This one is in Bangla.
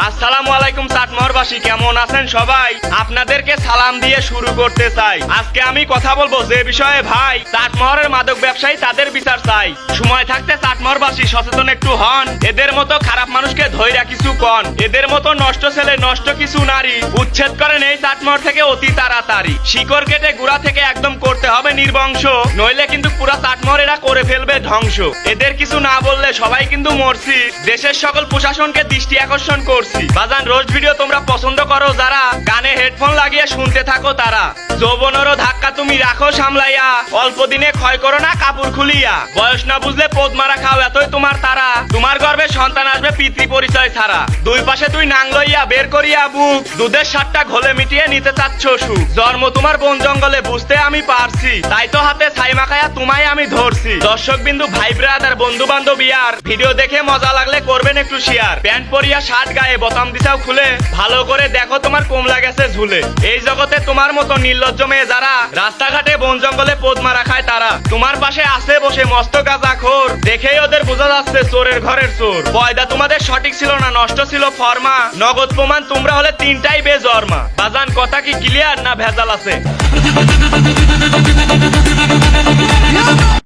আসসালামু আলাইকুম চাটমোহরবাসী, কেমন আছেন সবাই? আপনাদেরকে সালাম দিয়ে শুরু করতে চাই। আজকে আমি কথা বলবো যে বিষয়ে ভাই, চাটমোহরের মাদক ব্যবসায়ী তাদের বিচার চাই। সময় থাকতে চাটমোহরবাসী সচেতন একটু হন। এদের মতো খারাপ মানুষকে ধইরা কিছু কন। এদের মতো নষ্ট ছেলে নষ্ট কিছু নারী উচ্ছেদ করেন এই চাটমোহর থেকে অতি তাড়াতাড়ি। শিকড় কেটে গুড়া থেকে একদম করতে হবে নির্বংশ, নইলে কিন্তু পুরা চাটমোহর এরা করে ফেলবে ধ্বংস। এদের কিছু না বললে সবাই কিন্তু মরছি। দেশের সকল প্রশাসনকে দৃষ্টি আকর্ষণ করছি। বাজান রোজ ভিডিও তোমরা পছন্দ করো যারা, কানে হেডফোন লাগিয়ে শুনতে থাকো তারা। যৌবনেরও ধাক্কা তুমি রাখো সামলাইয়া, অল্প দিনে ক্ষয় করো না কাপড় খুলিয়া। বয়স না বুঝলে পোদ মারা খাও, এতই তোমার তারা। তোমার গর্ভে সন্তান আসবে পিতৃ পরিচয় ছাড়া। দুই পাশে তুই নাং লইয়া বের করিয়া বুক, দুধের সাতটা ঘোলে মিটিয়ে নিতে চাচ্ছ সুখ। জন্ম তোমার বন জঙ্গলে বুঝতে আমি পারছি, তাই তো হাতে ছাই মাখায়া তোমায় আমি ধরছি। দর্শক বিন্দু ভাই ব্রাদার বন্ধু বান্ধব ইয়ার, ভিডিও দেখে মজা লাগলে করবেন একটু শেয়ার। প্যান্ট পরিয়া শার্ট গায়ে বোতাম দিছাও খুলে, ভালো করে দেখো তোমার কমলা গেছে ঝুলে। এই জগতে তোমার মতো নির্লজ্জ মেয়ে যারা, রাস্তাঘাটে বন জঙ্গলে পোদ মারা খায় তারা। তোমার পাশে আছে বসে মস্ত গাঁজাখোর, দেখেই ওদের বোঝা যাচ্ছে চোরের ঘরের চোর। পয়দা তোমাদের সঠিক ছিল না, নষ্ট ছিল ফর্মা। নগদ প্রমাণ তোমরা হলে তিনটাই বেজন্মা। বাজান কথা কি ক্লিয়ার না ভেজাল আছে?